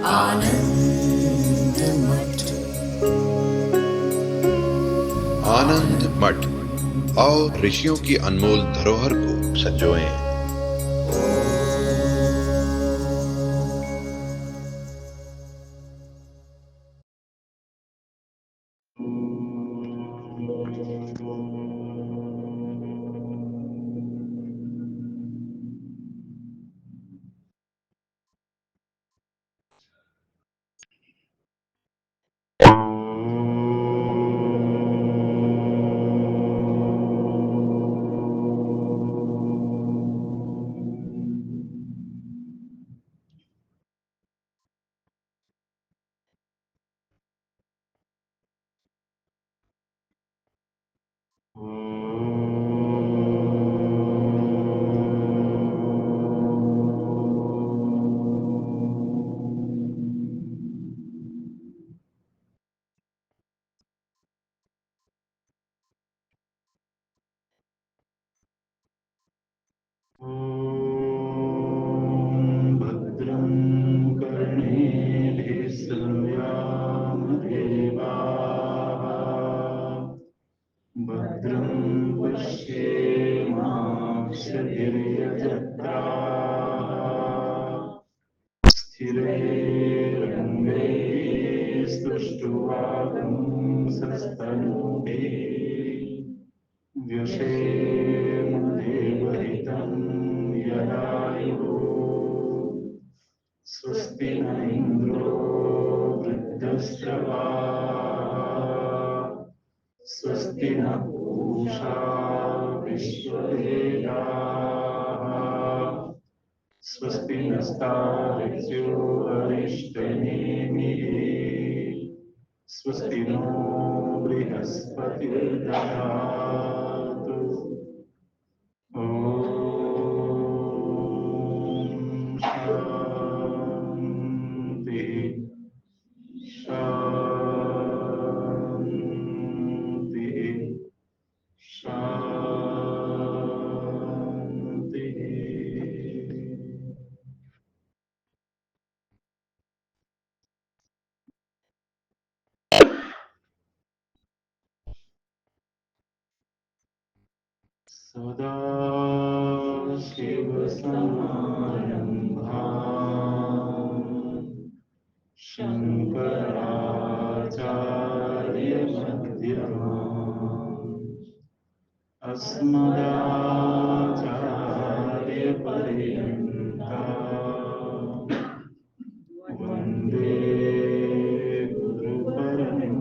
आनंद मठ। आनंद मठ और ऋषियों की अनमोल धरोहर को संजोएं। भद्रं कर्णेभिः शृणुयामदेवाः भद्रं पश्येमाक्षभिर्यजत्राः स्थिरैरङ्गैः स्तुष्ट्वागुंसस्तनूभिः व्यशेमदेवहितं यदायुः स्वस्ति न इन्द्रो वृद्धश्रवाः स्वस्ति न पूषा विश्ववेदाः स्वस्ति नस्तार्क्ष्यो अरिष्टनेमिः स्वस्ति नो बृहस्पतिर्दधातु ॐ शान्ति शान्ति शान्तिः। सदा शिवसमारम्भाम् शङ्कराचार्यमध्यमाम् अस्मदाचार्यपर्यन्ताम् वन्दे गुरुपरम्पराम्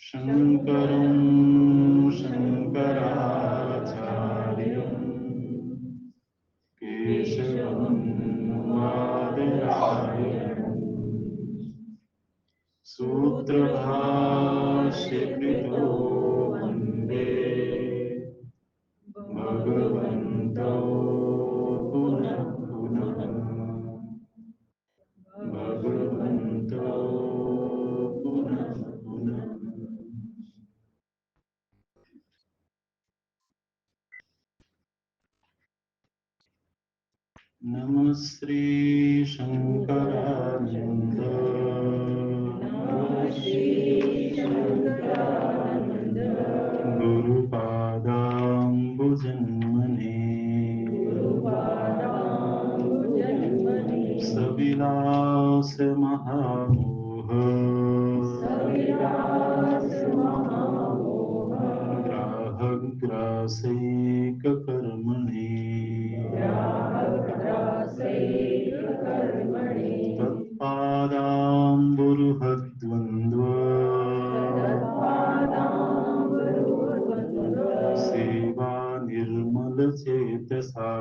शङ्करं शङ्कराचार्यम् केशवं वादरायणम् सूत्रभाष्यकृतो वन्दे भगवन्तौ पुनः पुनः भगवन्तौ पुनः पुनः। नमः श्री शङ्करानन्द गुरुपादाम्बुजन्मने सविलास महामोह ग्राहग्रासैककर्मणे तत्पादाम्बुरुहद्वन्द्व सेवा निर्मलचेतसा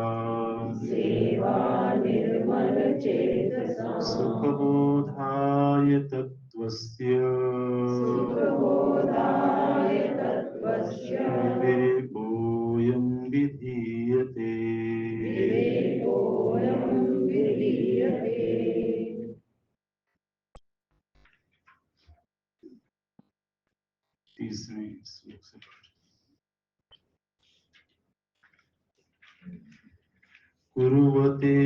सुखबोधाय तत्त्वस्य विवेकोऽयं विधीयते। तीसरे श्लोक से कुर्वते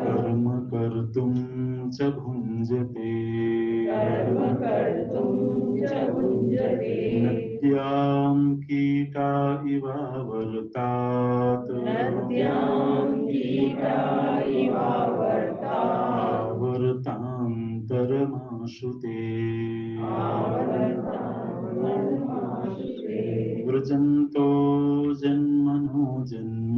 कर्म कर्तुं च भुञ्जते नद्यां कीटा इव वर्तात् आवर्तान्तरमाशुते व्रजन्तो जन्मनो जन्म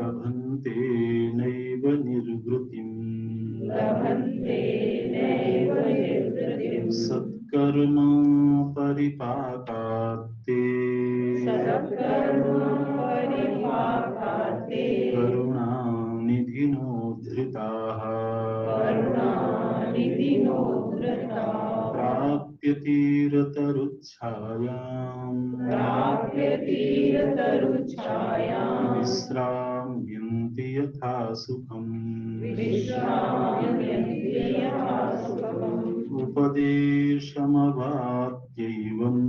लभन्ते नैव निर्वृतिम् सत्कर्म परिपाकात्ते करुणानिधिनो धृताः प्राप्य तीरतरुच्छायाम् विश्राम्यन्ति यथा सुखम् उपदेशमवाप्यैवम्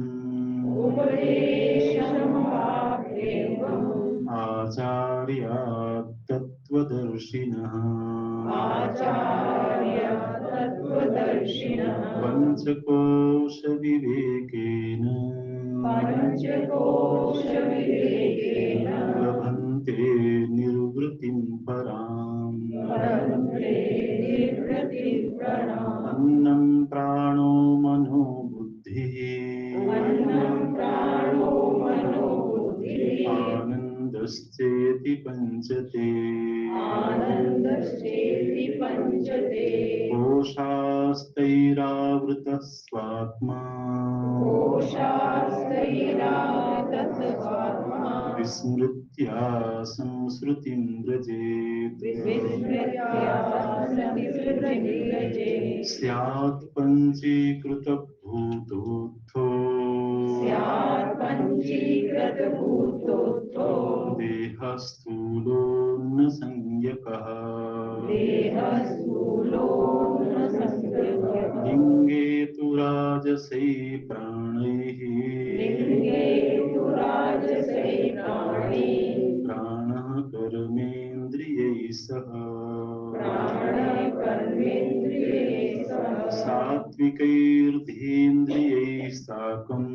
आचार्यात् तत्त्वदर्शिनः पञ्चकोशविवेकेन लभन्ते निर्वृतिं पराम् अन्नं प्राणो मनो बुद्धिः आनन्दश्चेति पञ्चते कोशास्तैरावृतः स्वात्मा विस्मृत्या संसृतिं व्रजेत् स्यात् पञ्चीकृतभूतोऽर्थो देहः स्थूलो न संज्ञकः लिङ्गे तु राजसै प्राणैः प्राणः कर्मेन्द्रियैः सह सात्विकैर्धीन्द्रियैः साकम्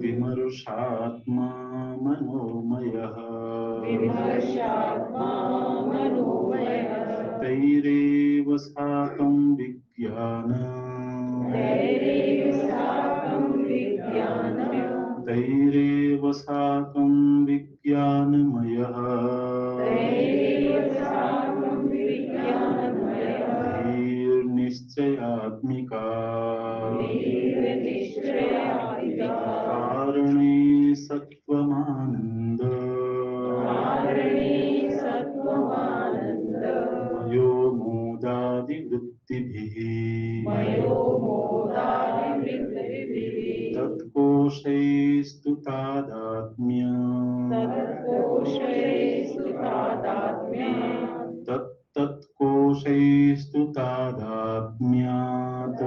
विमर्शात्मा मनोमयः तैरेव साकं तैरेव साकं विज्ञानमयः धीर्निश्चयात्मिका कारणे सत्त्वमानन्द मयो मोदादिवृत्तिभिः तत्कोशैस्तु तादात्म्य तत्कोशैस्तु तादात्म्यात्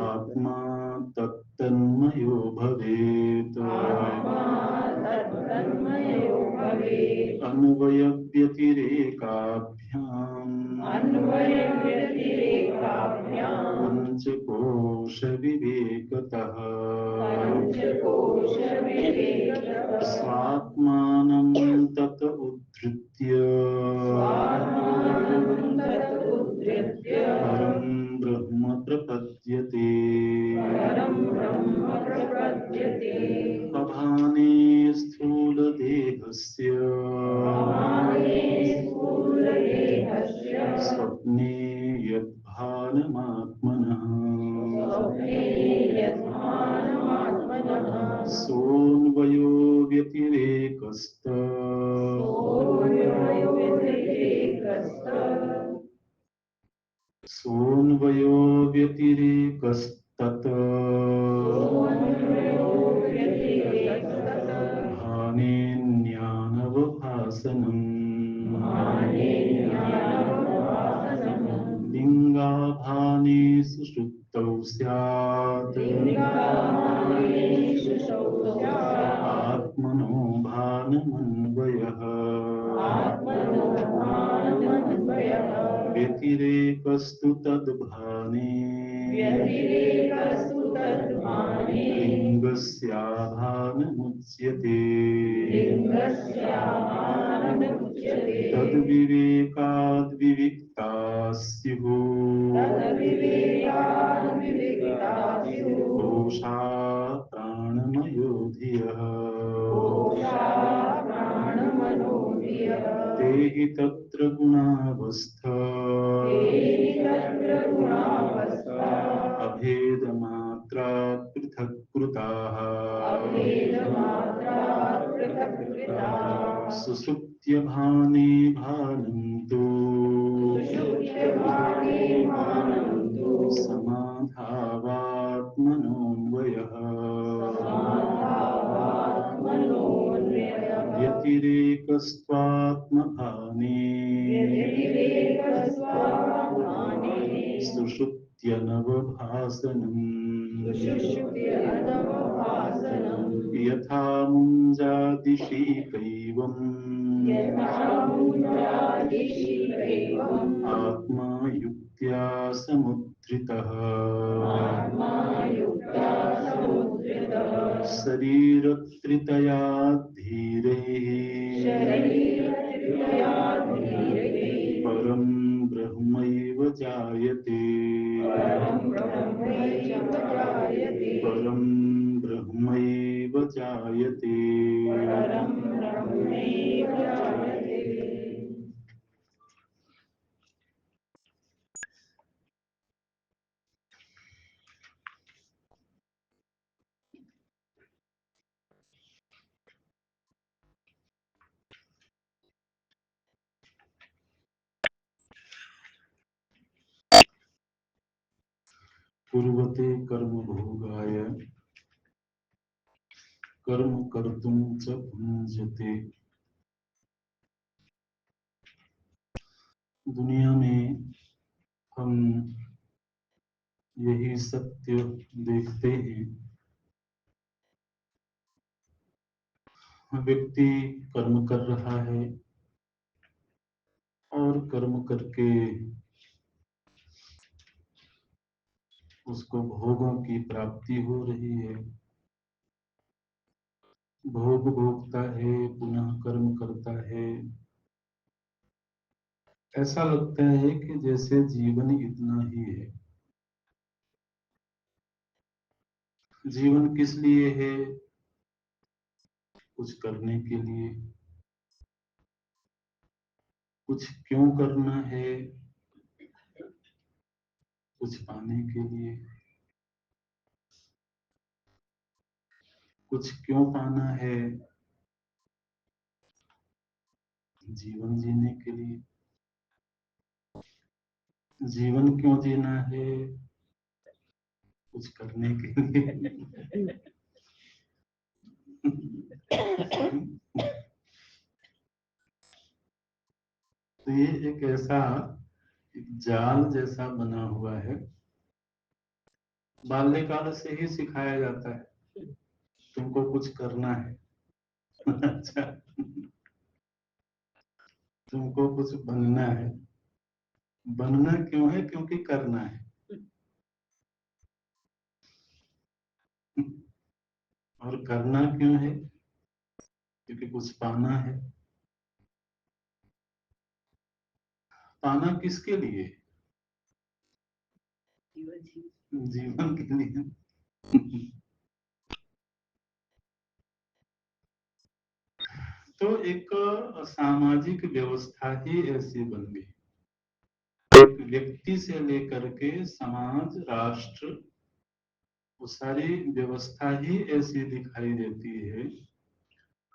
आत्मा तत्तन्मयो भवेत् अन्वयव्यतिरेकाभ्याम् पञ्चकोशविवेकतः स्वात्मानं तत उद्धृत्य परं ब्रह्म प्रपद्यते अभाने स्थूलदेहस्य स्वप्ने यद्भानमात्मनः सोऽन्वयो व्यतिरेकस्त सोऽन्वयो व्यतिरेकस्तत् भानेन्यानवभासनम् लिङ्गाभाने सुषुप्तौ स्यात् आत्मनो भानमन्वयः व्यतिरेकस्तु तद्भाने लिङ्गस्याभानमुच्यते तद्विवेकाद् विविक्ता स्युः कोशा प्राणमयो धियः ते हि तत्र गुणावस्थ अभेदमात्रात् पृथक् कृताः सुषुप्त्यभाने भानन्तु समाधावात्मनोऽन्वयः व्यतिरेकस्त्वात्मभाने सुषुप्त्यनवभासनम् यथा मुञ्जादिशि कैवम् आत्मा युक्त्या समुद्धृतः शरीरत्रितया धीरैः परं ब्रह्मैव जायते परं ब्रह्मैव जायते कुर्वते कर्म भोगाय कर्म कर्तुं च भुञ्जते। दुनिया में हम यही सत्य देखते हैं, व्यक्ति कर्म कर रहा है और कर्म करके उसको भोगों की प्राप्ति हो रही है, भोग भोगता है, पुनः कर्म करता है। ऐसा लगता है कि जैसे जीवन इतना ही है। जीवन किस लिए है? कुछ करने के लिए। कुछ क्यों करना है? कुछ पाने के लिए। कुछ क्यों पाना है? जीवन जीने के लिए। जीवन क्यों जीना है? कुछ करने के लिए। तो ये एक ऐसा एक जाल जैसा बना हुआ है। बाल्यकाल से ही सिखाया जाता है तुमको कुछ करना है। अच्छा, तुमको कुछ बनना है। बनना क्यों है? क्योंकि करना है। और करना क्यों है? क्योंकि कुछ पाना है। पाना किसके लिए? जीवन के लिए। तो एक सामाजिक व्यवस्था ही ऐसी बन गई। एक व्यक्ति से लेकर के समाज, राष्ट्र, वो सारी व्यवस्था ही ऐसी दिखाई देती है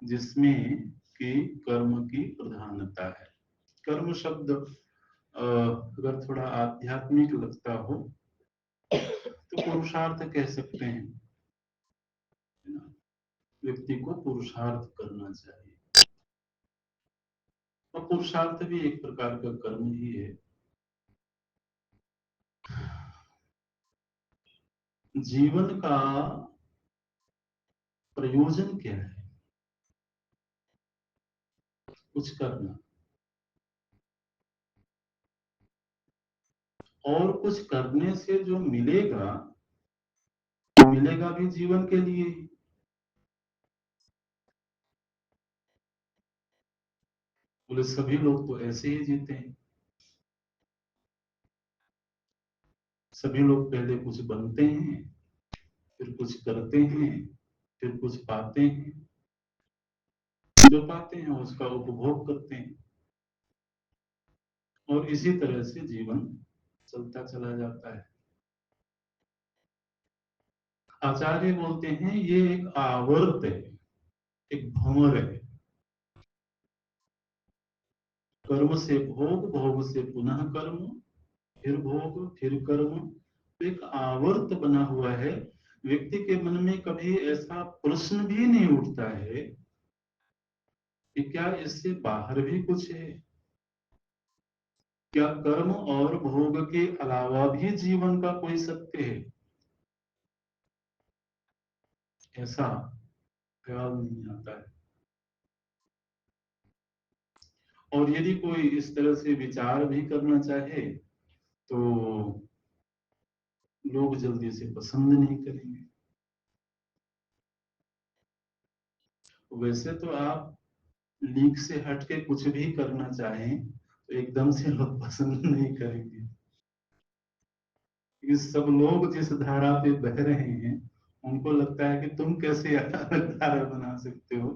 जिसमें कि कर्म की प्रधानता है। कर्म शब्द अगर थोड़ा आध्यात्मिक लगता हो तो पुरुषार्थ कह सकते हैं। व्यक्ति को पुरुषार्थ करना चाहिए, और पुरुषार्थ भी एक प्रकार का कर्म ही है। जीवन का प्रयोजन क्या है? कुछ करना, और कुछ करने से जो मिलेगा, तो मिलेगा भी जीवन के लिए ही। बोले सभी लोग तो ऐसे ही जीते हैं। सभी लोग पहले कुछ बनते हैं, फिर कुछ करते हैं, फिर कुछ पाते हैं, जो पाते हैं उसका उपभोग करते हैं, और इसी तरह से जीवन चलता चला जाता है। आचार्य बोलते हैं ये एक आवर्त है, एक भंवर है। कर्म से भोग, भोग से पुनः कर्म, फिर भोग, फिर कर्म। तो एक आवर्त बना हुआ है। व्यक्ति के मन में कभी ऐसा प्रश्न भी नहीं उठता है कि क्या इससे बाहर भी कुछ है? क्या कर्म और भोग के अलावा भी जीवन का कोई सत्य है? ऐसा ख्याल नहीं आता है। और यदि कोई इस तरह से विचार भी करना चाहे तो लोग जल्दी से पसंद नहीं करेंगे। वैसे तो आप लीक से हटके कुछ भी करना चाहें तो एकदम से लोग पसंद नहीं करेंगे। ये सब लोग जिस धारा पे बह रहे हैं उनको लगता है कि तुम कैसे अलग धारा बना सकते हो,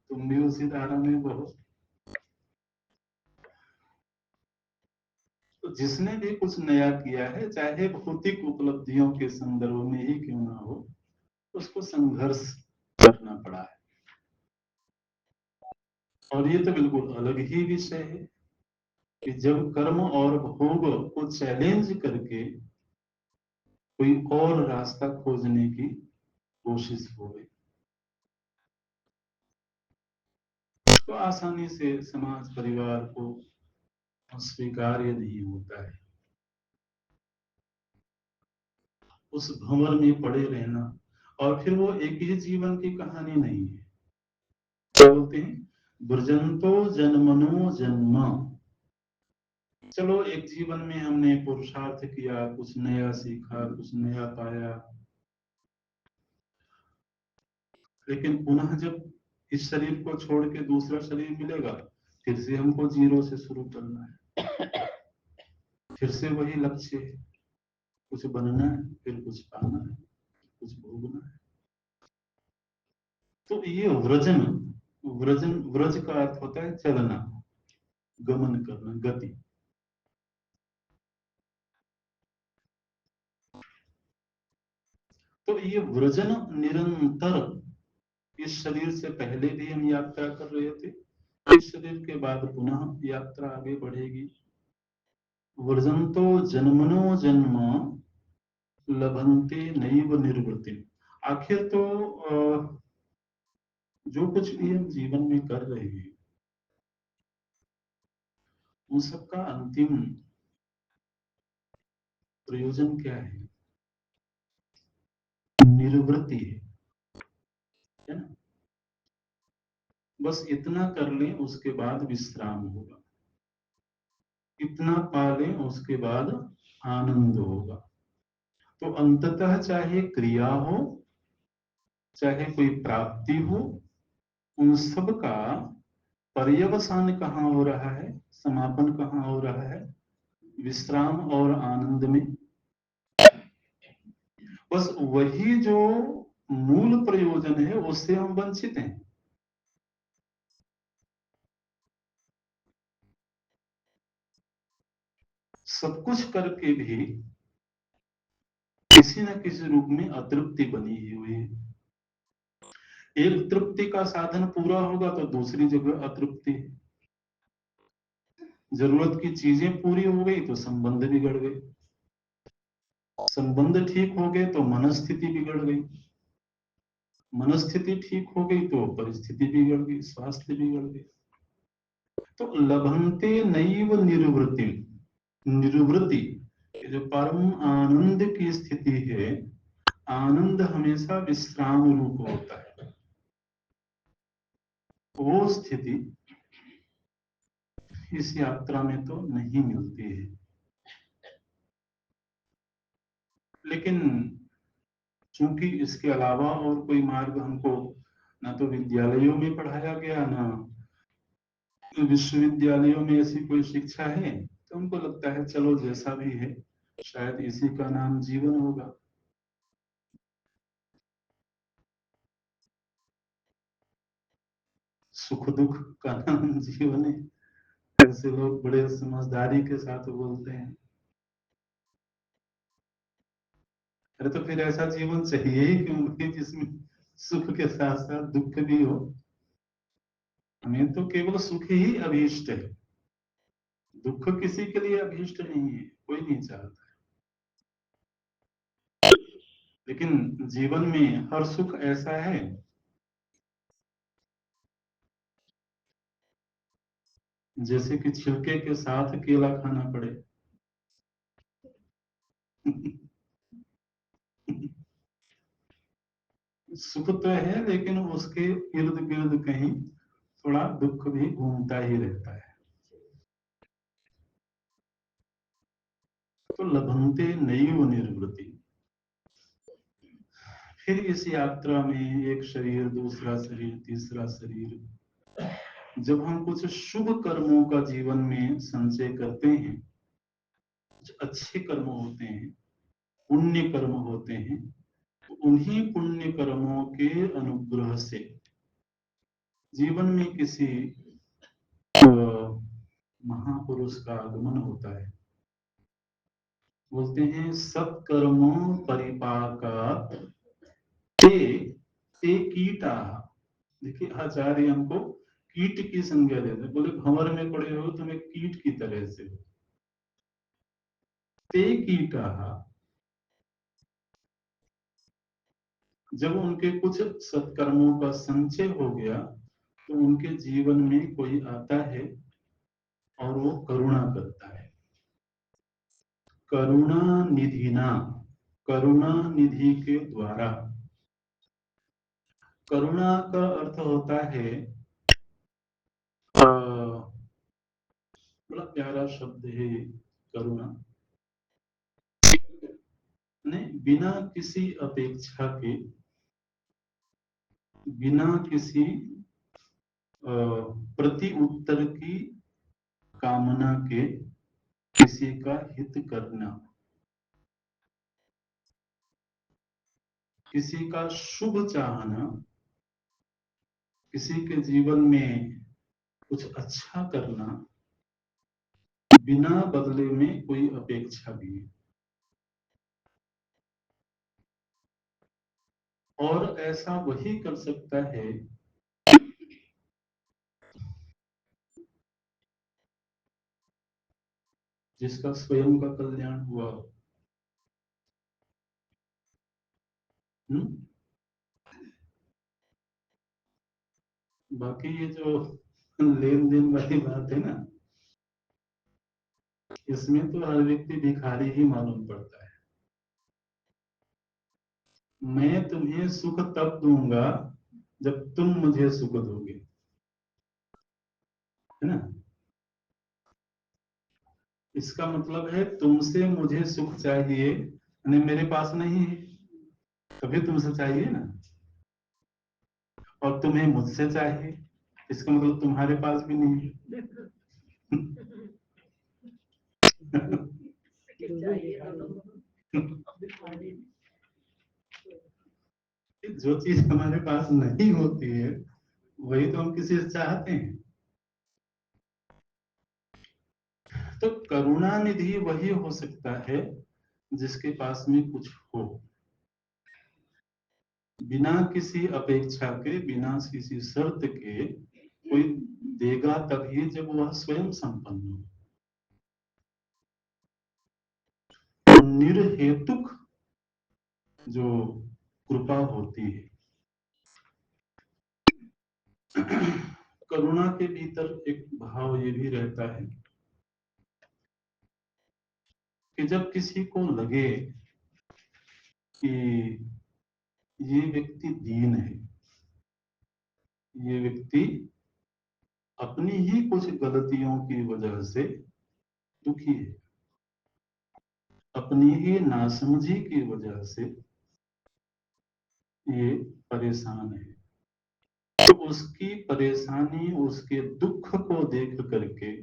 तुम भी उसी धारा में बहो। तो जिसने भी कुछ नया किया है, चाहे भौतिक उपलब्धियों के संदर्भ में ही क्यों ना हो, उसको संघर्ष करना पड़ा है। और ये तो बिल्कुल अलग ही विषय है कि जब कर्म और भोग को चैलेंज करके कोई और रास्ता खोजने की कोशिश हो गई, तो आसानी से समाज परिवार को स्वीकार्य नहीं होता है। उस भंवर में पड़े रहना, और फिर वो एक ही जीवन की कहानी नहीं है। क्या बोलते हैं? ब्रजंतो जन्मनो जन्म। चलो एक जीवन में हमने पुरुषार्थ किया, कुछ नया सीखा, कुछ नया पाया, लेकिन पुनः जब इस शरीर को छोड़ के दूसरा शरीर मिलेगा, फिर से हमको जीरो से शुरू करना है। फिर से वही लक्ष्य है, कुछ बनना है, फिर कुछ पाना है, कुछ भोगना है। तो ये व्रजन, व्रज का अर्थ होता है चलना, गमन करना, गति। तो ये व्रजन निरंतर, इस शरीर से पहले भी हम यात्रा कर रहे थे, इस शरीर के बाद पुनः यात्रा आगे बढ़ेगी। व्रजंतो जन्मनो जन्म लभंते नैव निर्वृति। आखिर तो जो कुछ भी हम जीवन में कर रहे हैं उन सबका अंतिम प्रयोजन क्या है? निवृत्ति है ना। बस इतना कर लें उसके बाद विश्राम होगा, इतना पा लें उसके बाद आनंद होगा। तो अंततः चाहे क्रिया हो, चाहे कोई प्राप्ति हो, उन सब का पर्यवसान कहाँ हो रहा है, समापन कहाँ हो रहा है? विश्राम और आनंद में। बस वही जो मूल प्रयोजन है उससे हम वंचित हैं। सब कुछ करके भी किसी न किसी रूप में अतृप्ति बनी ही हुई है। एक तृप्ति का साधन पूरा होगा तो दूसरी जगह अतृप्ति है। जरूरत की चीजें पूरी हो गई तो संबंध बिगड़ गए, संबंध ठीक हो गए तो मनस्थिति बिगड़ गई, मनस्थिति ठीक हो गई तो परिस्थिति बिगड़ गई, स्वास्थ्य बिगड़ गई। तो लभंते नैव निर्वृत्ति, निर्वृत्ति जो परम आनंद की स्थिति है, आनंद हमेशा विश्राम रूप होता है। वो स्थिति इस यात्रा में तो नहीं मिलती है। लेकिन चूंकि इसके अलावा और कोई मार्ग हमको ना तो विद्यालयों में पढ़ाया गया, ना विश्वविद्यालयों में ऐसी कोई शिक्षा है, तो हमको लगता है चलो जैसा भी है शायद इसी का नाम जीवन होगा। सुख दुख का नाम जीवन है, ऐसे लोग बड़े समझदारी के साथ बोलते हैं। अरे तो फिर ऐसा जीवन चाहिए ही क्यों कि जिसमें सुख के साथ साथ दुख भी हो। हमें तो केवल सुख ही अभीष्ट है, दुख किसी के लिए अभीष्ट नहीं है, कोई नहीं चाहता। लेकिन जीवन में हर सुख ऐसा है जैसे कि छिलके के साथ केला खाना पड़े। सुख तो है लेकिन उसके इर्द गिर्द कहीं थोड़ा दुख भी घूमता ही रहता है। तो लभंते नैव निर्वृति। फिर इस यात्रा में एक शरीर, दूसरा शरीर, तीसरा शरीर, जब हम कुछ शुभ कर्मों का जीवन में संचय करते हैं, कुछ अच्छे कर्म होते हैं, पुण्य कर्म होते हैं, तो उन्हीं पुण्य कर्मों के अनुग्रह से जीवन में किसी महापुरुष का आगमन होता है। बोलते हैं सत्कर्मों परिपाकात् ते ते कीटा। देखिए आचार्य हमको कीट की संज्ञा देते हैं, बोले भंवर में पड़े हो तुम एक कीट की तरह से हो। ते कीटा, जब उनके कुछ सत्कर्मों का संचय हो गया तो उनके जीवन में कोई आता है और वो करुणा करता है। करुणा निधिना, करुणा निधि के द्वारा। करुणा का अर्थ होता है, बड़ा प्यारा शब्द है ये करुणा, ने बिना किसी अपेक्षा के, बिना किसी प्रति उत्तर की कामना के किसी का हित करना, किसी का शुभ चाहना, किसी के जीवन में कुछ अच्छा करना बिना बदले में कोई अपेक्षा भी। और ऐसा वही कर सकता है जिसका स्वयं का कल्याण हुआ। बाकी ये जो लेन देन वाली बात है ना, इसमें तो हर व्यक्ति भिखारी ही मालूम पड़ता है। मैं तुम्हें सुख तब दूंगा जब तुम मुझे सुख दोगे, है ना। इसका मतलब है तुमसे मुझे सुख चाहिए, यानी मेरे पास नहीं है, तभी तुमसे चाहिए ना। और तुम्हें मुझसे चाहिए, इसका मतलब तुम्हारे पास भी नहीं है। जो चीज हमारे पास नहीं होती है वही तो हम किसी से चाहते हैं। तो करुणा निधि वही हो सकता है जिसके पास में कुछ हो, बिना किसी अपेक्षा के, बिना किसी शर्त के कोई देगा तभी जब वह स्वयं संपन्न हो। निर्हेतुक जो कृपा होती है, करुणा के भीतर एक भाव ये भी रहता है कि जब किसी को लगे कि ये व्यक्ति दीन है, ये व्यक्ति अपनी ही कुछ गलतियों की वजह से दुखी है, अपनी ही नासमझी की वजह से ये परेशान है। तो उसकी परेशानी, उसके दुख को देख करके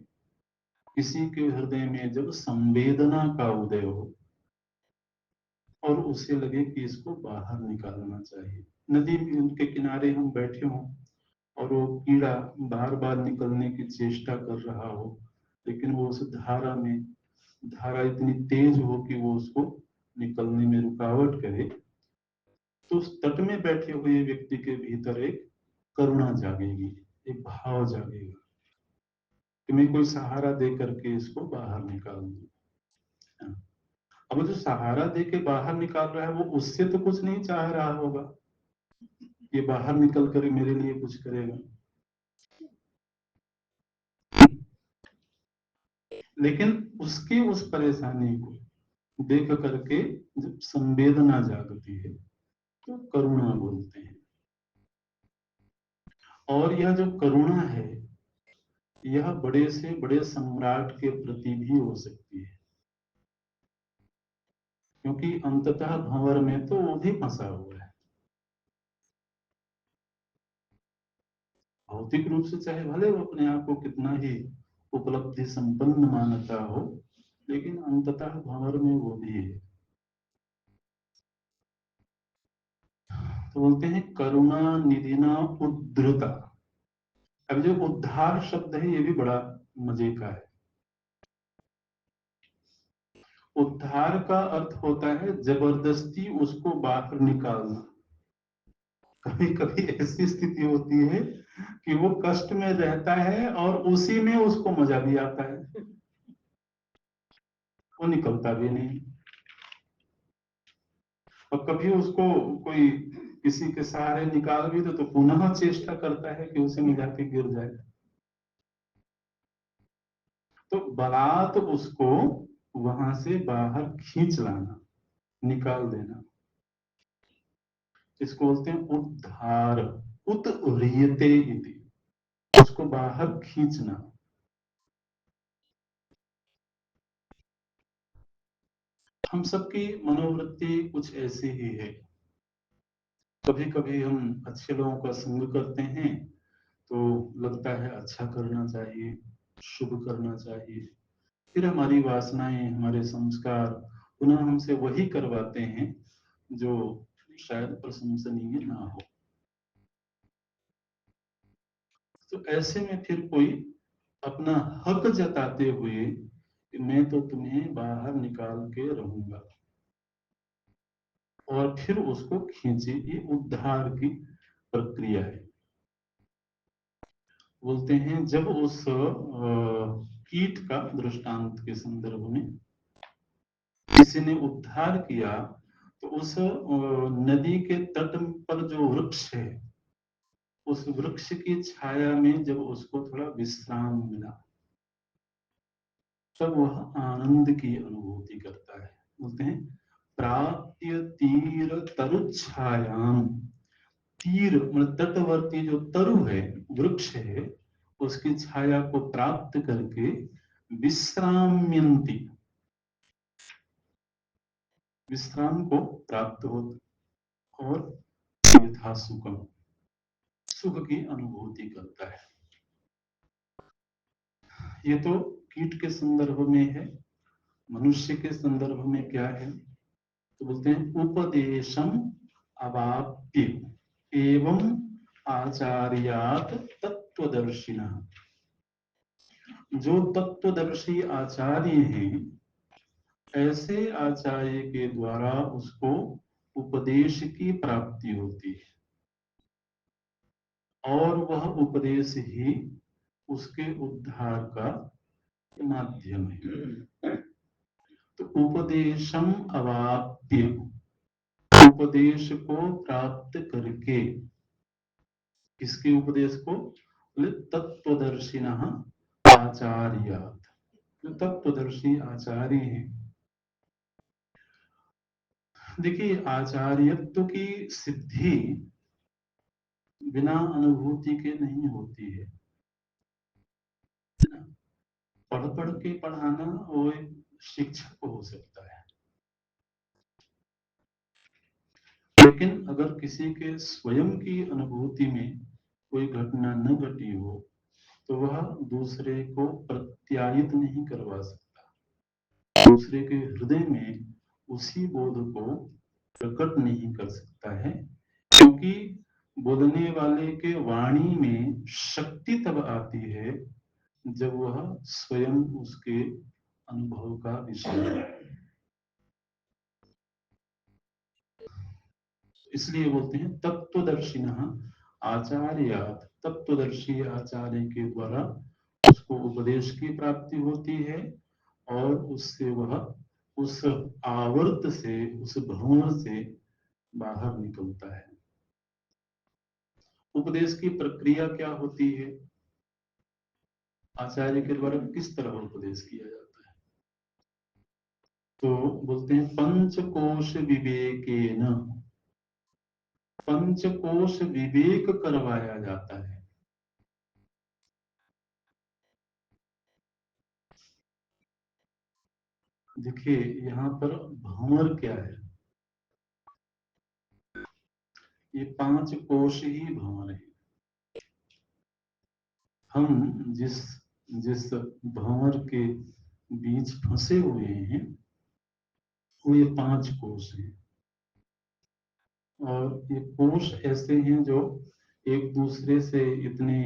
किसी के हृदय में जब संवेदना का उदय हो और उसे लगे कि इसको बाहर निकालना चाहिए, नदी के किनारे हम बैठे हों और वो कीड़ा बार बार निकलने की चेष्टा कर रहा हो, लेकिन वो उस धारा इतनी तेज हो कि वो उसको निकलने में रुकावट करे, तो उस तट में बैठे हुए व्यक्ति के भीतर एक करुणा जागेगी, एक भाव जागेगा कि मैं कोई सहारा दे करके इसको बाहर निकाल दूं। अब जो सहारा दे के बाहर निकाल रहा है वो उससे तो कुछ नहीं चाह रहा होगा, ये बाहर निकल कर मेरे लिए कुछ करेगा, लेकिन उसकी उस परेशानी को देख करके जब संवेदना जागती है तो करुणा बोलते हैं। और यह जो करुणा है, यह बड़े से बड़े सम्राट के प्रति भी हो सकती है, क्योंकि अंततः भंवर में तो वो भी फंसा हुआ है। भौतिक रूप से चाहे भले वो अपने आप को कितना ही उपलब्धि संपन्न मानता हो, लेकिन अंततः भंवर में वो भी है। तो बोलते हैं करुणा निधिना उद्धृता। अब जो उद्धार शब्द है ये भी बड़ा मजे का है। उद्धार का अर्थ होता है जबरदस्ती उसको बाहर निकालना। कभी कभी ऐसी स्थिति होती है कि वो कष्ट में रहता है और उसी में उसको मजा भी आता है, वो निकलता भी नहीं। और कभी उसको कोई किसी के सहारे निकाल भी दो तो पुनः चेष्टा करता है कि उसे में जाके गिर जाए। तो बलात् उसको वहां से बाहर खींच लाना, निकाल देना, इसको बोलते हैं उद्धार। उद्रियते इति, उसको बाहर खींचना। हम सबकी मनोवृत्ति कुछ ऐसी ही है। कभी कभी हम अच्छे लोगों का संग करते हैं तो लगता है अच्छा करना चाहिए, शुभ करना चाहिए, फिर हमारी वासनाएं, हमारे संस्कार पुनः हमसे वही करवाते हैं जो शायद प्रशंसनीय ना हो। तो ऐसे में फिर कोई अपना हक जताते हुए कि मैं तो तुम्हें बाहर निकाल के रहूंगा, और फिर उसको खींचे, ये उद्धार की प्रक्रिया है। बोलते हैं जब उस कीट का दृष्टांत के संदर्भ में किसी ने उद्धार किया, तो उस नदी के तट पर जो वृक्ष है, उस वृक्ष की छाया में जब उसको थोड़ा विश्राम मिला, तब वह आनंद की अनुभूति करता है। बोलते हैं प्राप्य तीर तरुच्छायाम। तीर मतलब तटवर्ती जो तरु है, वृक्ष है, उसकी छाया को प्राप्त करके विश्राम्यन्ति, विश्राम को प्राप्त हो और यथा सुखम, सुख की अनुभूति करता है। ये तो कीट के संदर्भ में है। मनुष्य के संदर्भ में क्या है? तो बोलते हैं उपदेशम अवाप्य एवं आचार्यात तत्वदर्शिना। जो तत्वदर्शी आचार्य हैं, ऐसे आचार्य के द्वारा उसको उपदेश की प्राप्ति होती है, और वह उपदेश ही उसके उद्धार का माध्यम है। तो उपदेशम अवाप्य, उपदेश को प्राप्त करके, किसके उपदेश को? तत्वदर्शिना आचार्यात्, जो तत्वदर्शी आचार्य हैं देखिए, आचार्यत्व की सिद्धि बिना अनुभूति के नहीं होती है। पढ़ पढ़ के पढ़ाना वो एक शिक्षक हो सकता है, लेकिन अगर किसी के स्वयं की अनुभूति में कोई घटना न घटी हो तो वह दूसरे को प्रत्यायित नहीं करवा सकता, दूसरे के हृदय में उसी बोध को प्रकट नहीं कर सकता है, क्योंकि बोलने वाले के वाणी में शक्ति तब आती है जब वह स्वयं उसके अनुभव का विषय है। इसलिए बोलते हैं तत्वदर्शिनः आचार्यात्, तत्वदर्शी आचार्य के द्वारा उसको उपदेश की प्राप्ति होती है और उससे वह उस आवर्त से, उस भंवर से बाहर निकलता है। उपदेश की प्रक्रिया क्या होती है? आचार्य के द्वारा किस तरह उपदेश किया जाता है? तो बोलते हैं पंचकोश विवेकेन, पंचकोश विवेक करवाया जाता है। देखिए, यहाँ पर भंवर क्या है? ये पांच कोश ही भंवर है। हम जिस जिस भंवर के बीच फंसे हुए हैं वो ये पांच कोश हैं, और ये कोश ऐसे हैं जो एक दूसरे से इतने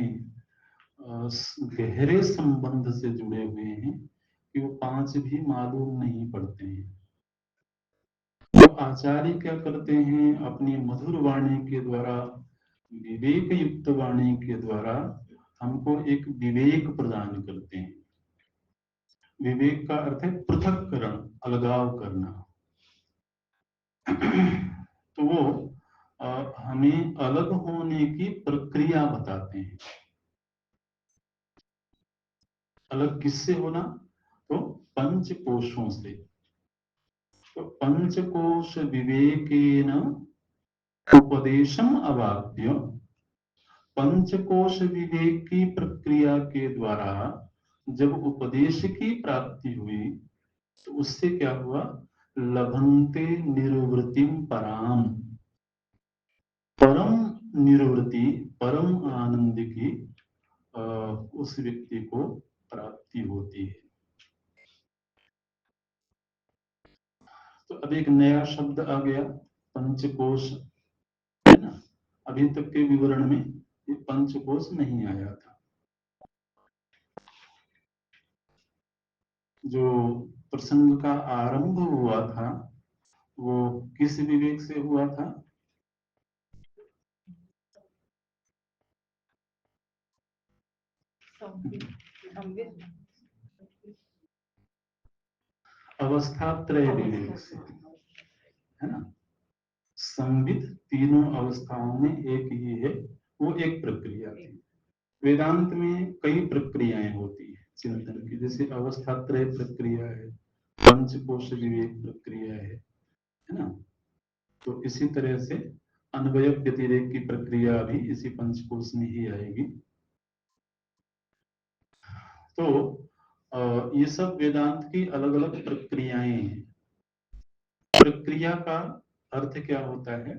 गहरे संबंध से जुड़े हुए हैं कि वो पांच भी मालूम नहीं पड़ते हैं। तो आचार्य क्या करते हैं? अपनी मधुर वाणी के द्वारा, विवेक युक्त वाणी के द्वारा हमको एक विवेक प्रदान करते हैं। विवेक का अर्थ है पृथक्करण, अलगाव करना। तो वो हमें अलग होने की प्रक्रिया बताते हैं। अलग किससे होना? तो पंच कोशों से। तो पंचकोश विवेकेन उपदेशम अवाप्य, पंचकोश विवेक की प्रक्रिया के द्वारा जब उपदेश की प्राप्ति हुई तो उससे क्या हुआ? लभन्ते निर्वृतिम पराम, परम निर्वृति, परम आनंद की उस व्यक्ति को प्राप्ति होती है। तो अब एक नया शब्द आ गया, पंचकोश, है ना? अभी तक के विवरण में ये पंचकोश नहीं आया था। जो प्रसंग का आरंभ हुआ था वो किस विवेक से हुआ था? अवस्था त्रय विवेक से, है ना? संवित तीनों अवस्थाओं में एक ही है, वो एक प्रक्रिया थी। वेदांत में कई प्रक्रियाएं होती है चिंतन की, जैसे अवस्था त्रय प्रक्रिया है, पंचकोश विवेक प्रक्रिया है ना? तो इसी तरह से अन्वय व्यतिरेक की प्रक्रिया भी इसी पंचकोश में ही आएगी। तो ये सब वेदांत की अलग अलग प्रक्रियाएं हैं। प्रक्रिया का अर्थ क्या होता है?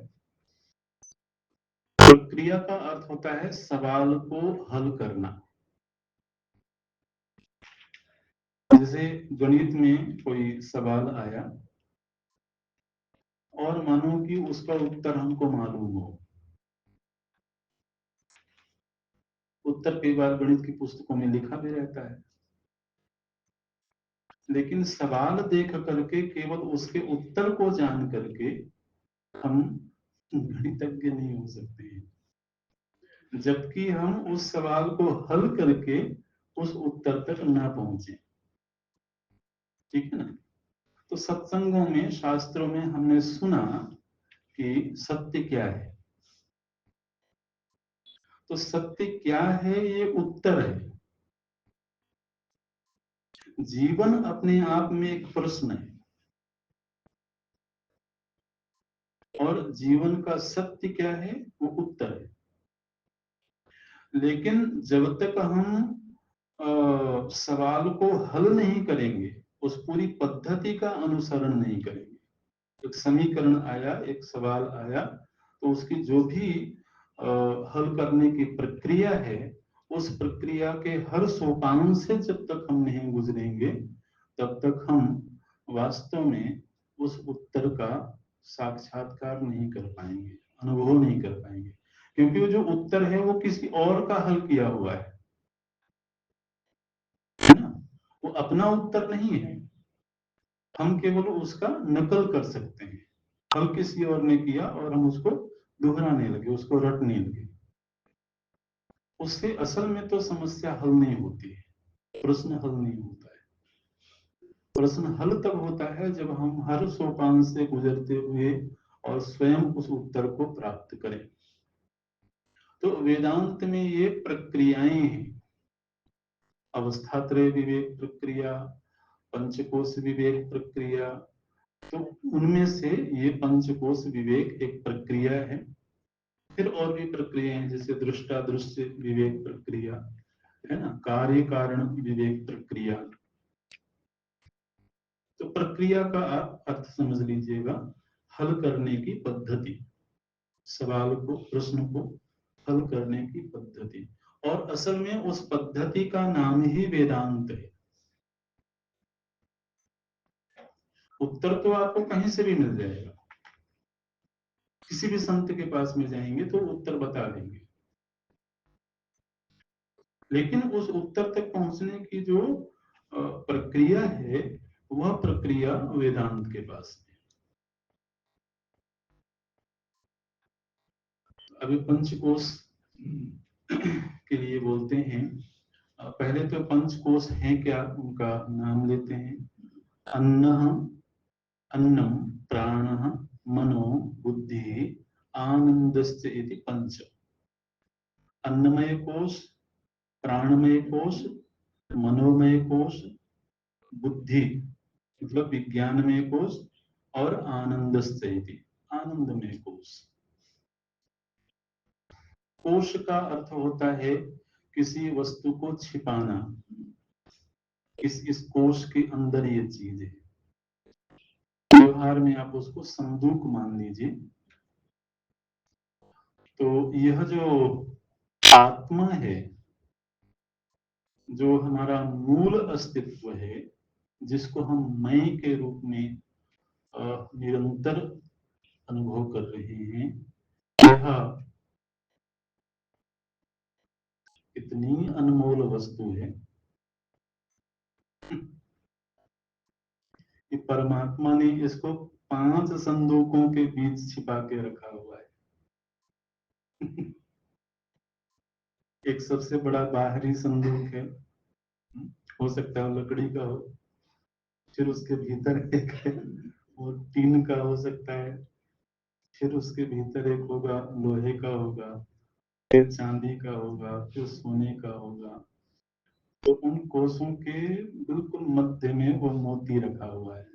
प्रक्रिया का अर्थ होता है सवाल को हल करना। जैसे गणित में कोई सवाल आया और मानो कि उसका उत्तर हमको मालूम हो। उत्तर कई बार गणित की पुस्तकों में लिखा भी रहता है, लेकिन सवाल देख करके केवल उसके उत्तर को जान करके हम गणितज्ञ नहीं हो सकते हैं, जबकि हम उस सवाल को हल करके उस उत्तर तक ना पहुंचे। ठीक है ना? तो सत्संगों में, शास्त्रों में हमने सुना कि सत्य क्या है। तो सत्य क्या है ये उत्तर है। जीवन अपने आप में एक प्रश्न है। जीवन का सत्य क्या है, वो उत्तर है। लेकिन जब तक हम सवाल को हल नहीं करेंगे, उस पूरी पद्धति का अनुसरण नहीं करेंगे, एक समीकरण आया, एक सवाल आया, तो उसकी जो भी हल करने की प्रक्रिया है, उस प्रक्रिया के हर सोपान से जब तक हम नहीं गुजरेंगे, तब तक हम वास्तव में उस उत्तर का साक्षात्कार नहीं कर पाएंगे, अनुभव नहीं कर पाएंगे। क्योंकि वो जो उत्तर है वो किसी और का हल किया हुआ है ना, वो अपना उत्तर नहीं है। हम केवल उसका नकल कर सकते हैं। हल किसी और ने किया और हम उसको दोहराने लगे, उसको रटने लगे। उससे असल में तो समस्या हल नहीं होती है, प्रश्न हल नहीं होता है। प्रश्न हल तब होता है जब हम हर सोपान से गुजरते हुए और स्वयं उस उत्तर को प्राप्त करें। तो वेदांत में ये प्रक्रियाएं हैं, अवस्थात्रय विवेक प्रक्रिया, पंचकोश विवेक प्रक्रिया, तो उनमें से ये पंचकोश विवेक एक प्रक्रिया है। फिर और भी प्रक्रिया हैं, जैसे दृष्टादृश्य विवेक प्रक्रिया है ना, कार्य कारण विवेक प्रक्रिया। तो प्रक्रिया का आप अर्थ समझ लीजिएगा, हल करने की पद्धति, सवाल को, प्रश्न को हल करने की पद्धति। और असल में उस पद्धति का नाम ही वेदांत है। उत्तर तो आपको कहीं से भी मिल जाएगा, किसी भी संत के पास में जाएंगे तो उत्तर बता देंगे, लेकिन उस उत्तर तक पहुंचने की जो प्रक्रिया है, वह प्रक्रिया वेदांत के पास है। अभी पंचकोश के लिए बोलते हैं। पहले तो पंचकोश है क्या, उनका नाम लेते हैं। अन्न, अन्नम, प्राण, मनो, बुद्धि, आनंदश्च इति पंच। अन्नमय कोश, प्राणमय कोश, मनोमय कोश, बुद्धि मतलब विज्ञानमय कोश, और आनंदश्च इति आनंदमय कोश। कोश का अर्थ होता है किसी वस्तु को छिपाना, इस कोश के अंदर ये चीज है। व्यवहार में आप उसको संदूक मान लीजिए। तो यह जो आत्मा है, जो हमारा मूल अस्तित्व है, जिसको हम मैं के रूप में निरंतर अनुभव कर रहे हैं, यह इतनी अनमोल वस्तु है कि परमात्मा ने इसको 5 संदूकों के बीच छिपा के रखा हुआ है। एक सबसे बड़ा बाहरी संदूक है, हो सकता है लकड़ी का हो, फिर उसके भीतर एक है वो टीन का हो सकता है, फिर उसके भीतर एक होगा लोहे का होगा, फिर चांदी का होगा, फिर सोने का होगा। तो उन कोषों के बिल्कुल मध्य में वो मोती रखा हुआ है।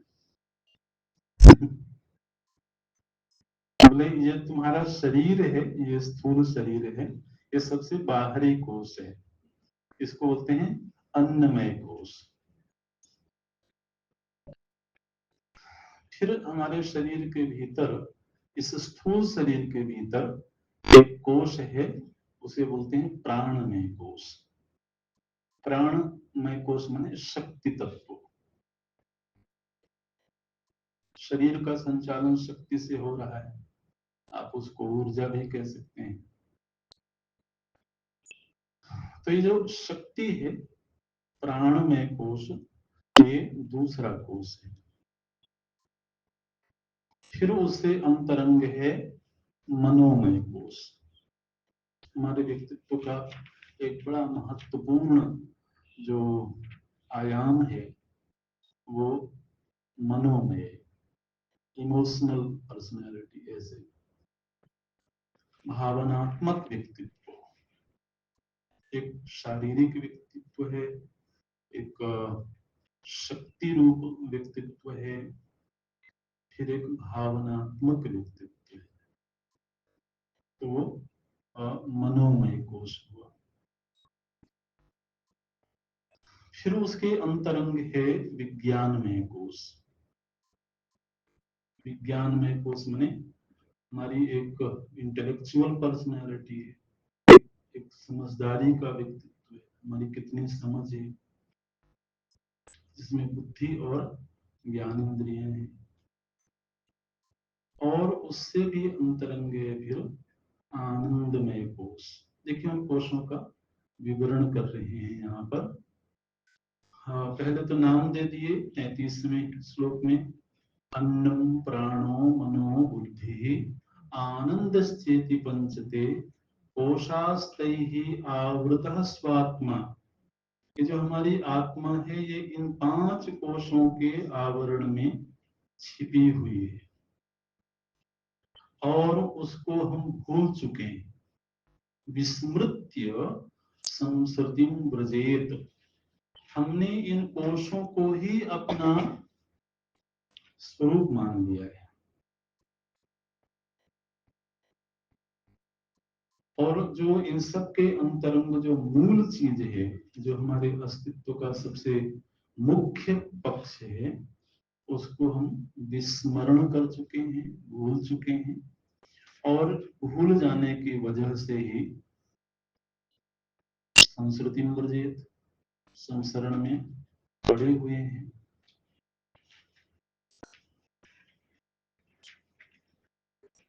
बोले ये तुम्हारा शरीर है, ये स्थूल शरीर है, ये सबसे बाहरी कोष है, इसको बोलते हैं अन्नमय कोष। फिर हमारे शरीर के भीतर, इस स्थूल शरीर के भीतर एक कोष है, उसे बोलते हैं प्राणमय कोष। प्राणमय कोष माने शक्ति तत्व। शरीर का संचालन शक्ति से हो रहा है, आप उसको ऊर्जा भी कह सकते हैं। तो ये जो शक्ति है, प्राणमय कोष, ये दूसरा कोष है। फिर उससे अंतरंग है मनोमय कोष। हमारे व्यक्तित्व का एक बड़ा महत्वपूर्ण जो आयाम है, वो मनोमय, इमोशनल पर्सनैलिटी, ऐसे भावनात्मक व्यक्तित्व। एक शारीरिक व्यक्तित्व है, एक शक्ति रूप व्यक्तित्व है, फिर एक भावनात्मक व्यक्तित्व है। तो वो मनोमय कोश हुआ। फिर उसके अंतरंग है विज्ञानमय कोश। विज्ञानमय कोश माने हमारी एक इंटेलेक्चुअल पर्सनैलिटी है, एक समझदारी का व्यक्तित्व है, हमारी कितनी समझ है, जिसमें बुद्धि और ज्ञान इंद्रियां हैं। और उससे भी अंतरंग है फिर आनंदमय कोश। देखिए हम कोशों का विवरण कर रहे हैं यहाँ पर। हाँ, पहले तो नाम दे दिए 33वें श्लोक में, अन्नम प्राणो मनो बुद्धि आनंदश्चेति पंचते कोशास्तैः आवृतः स्वात्मा। ये जो हमारी आत्मा है ये इन 5 कोशों के आवरण में छिपी हुई है और उसको हम भूल चुके हैं। विस्मृत्य संसृतिम ब्रजेत, हमने इन कोशों को ही अपना स्वरूप मान लिया है। और जो इन सब के अंतरंग जो मूल चीज है, जो हमारे अस्तित्व का सबसे मुख्य पक्ष है, उसको हम विस्मरण कर चुके हैं, भूल चुके हैं। और भूल जाने की वजह से ही संस्कृति वर्जित, संसरण में पड़े हुए हैं।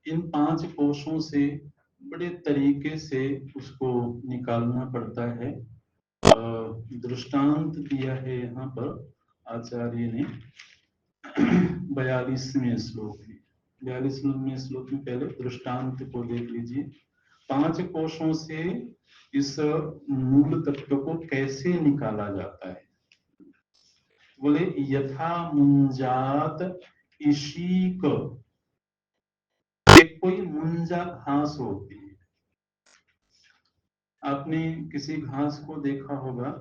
इन 5 कोशों से बड़े तरीके से उसको निकालना पड़ता है। दृष्टांत दिया है यहाँ पर आचार्य ने 42वें श्लोक में। 42वें श्लोक में पहले दृष्टांत को देख लीजिए। 5 कोशों से इस मूल तत्व को कैसे निकाला जाता है। बोले यथा मुंजात इशीक, एक कोई मुंजा घास होती है। आपने किसी घास को देखा होगा,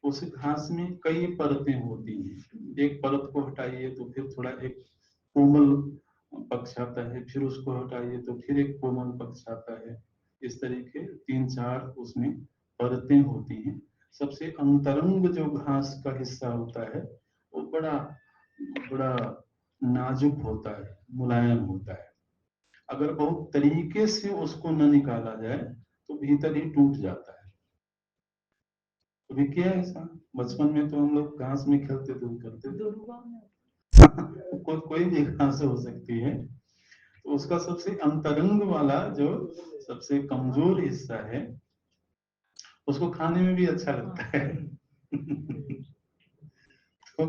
उस घास में कई परतें होती हैं। एक परत को हटाइए तो फिर थोड़ा एक कोमल पक्ष आता है, फिर उसको हटाइए तो फिर एक कोमल पक्ष आता है। इस तरीके 3-4 उसमें परतें होती हैं। सबसे अंतरंग जो घास का हिस्सा होता है वो बड़ा बड़ा नाजुक होता है, मुलायम होता है। अगर बहुत तरीके से उसको न निकाला जाए तो भीतर ही टूट जाता है। कभी किया ऐसा? बचपन में तो हम लोग घास में खेलते थे, करते थे। कोई भी घास हो सकती है। तो उसका सबसे अंतरंग वाला जो सबसे कमजोर हिस्सा है, उसको खाने में भी अच्छा लगता है। तो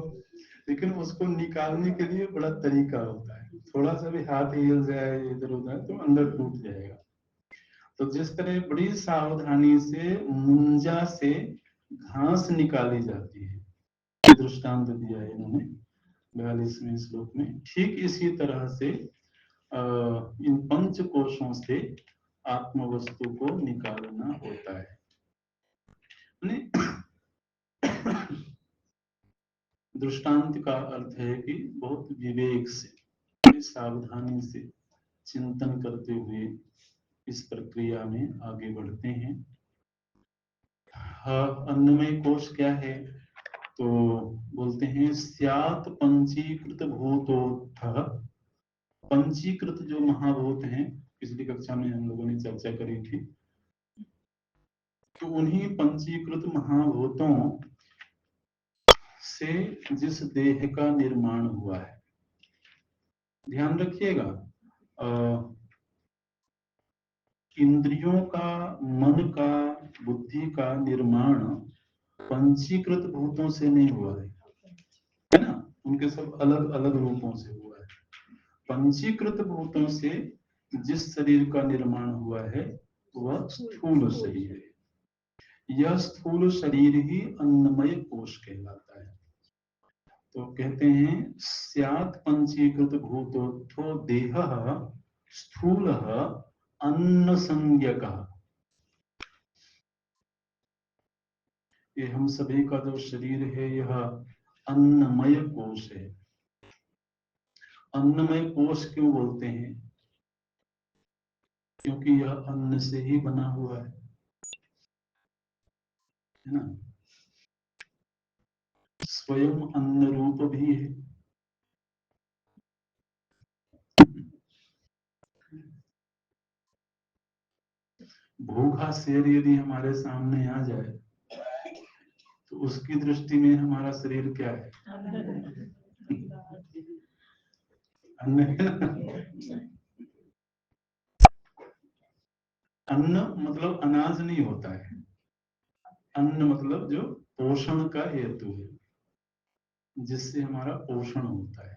लेकिन उसको निकालने के लिए बड़ा तरीका होता है। थोड़ा सा भी हाथ हिल जाए इधर उधर तो अंदर टूट जाएगा। तो जिस तरह बड़ी सावधानी से मुंजा से घास निकाली जाती है, दृष्टांत दिया है इन्होंने 42वें श्लोक में, ठीक इसी तरह से इन 5 कोशों से आत्म वस्तु को निकालना होता है। दृष्टांत का अर्थ है कि बहुत विवेक से, बड़ी सावधानी से चिंतन करते हुए इस प्रक्रिया में आगे बढ़ते हैं। अन्नमय कोश क्या है? तो बोलते हैं स्यात् पंचीकृत भूतोत्थ। पंचीकृत जो महाभूत हैं, पिछली कक्षा में हम लोगों ने चर्चा करी थी, तो उन्हीं पंचीकृत महाभूतों से जिस देह का निर्माण हुआ है, ध्यान रखिएगा, इंद्रियों का, मन का, बुद्धि का निर्माण पंचीकृत भूतों से नहीं हुआ है ना? उनके सब अलग अलग रूपों से हुआ है। पंचीकृत भूतों से जिस शरीर का निर्माण हुआ है वह स्थूल शरीर है। यह स्थूल शरीर ही अन्नमय कोश कहलाता है। तो कहते हैं स्यात् पंचीकृत भूतोत्थो देहः स्थूलः अन्न संज्ञकः। ये हम सभी का जो शरीर है यह अन्नमय कोश है। अन्नमय कोश क्यों बोलते हैं? क्योंकि यह अन्न से ही बना हुआ है ना। स्वयं अन्न रूप भी है। भूखा शेर यदि हमारे सामने आ जाए तो उसकी दृष्टि में हमारा शरीर क्या है? अन्न है ना। अन्न मतलब अनाज नहीं होता है। अन्न मतलब जो पोषण का हेतु है, जिससे हमारा पोषण होता है।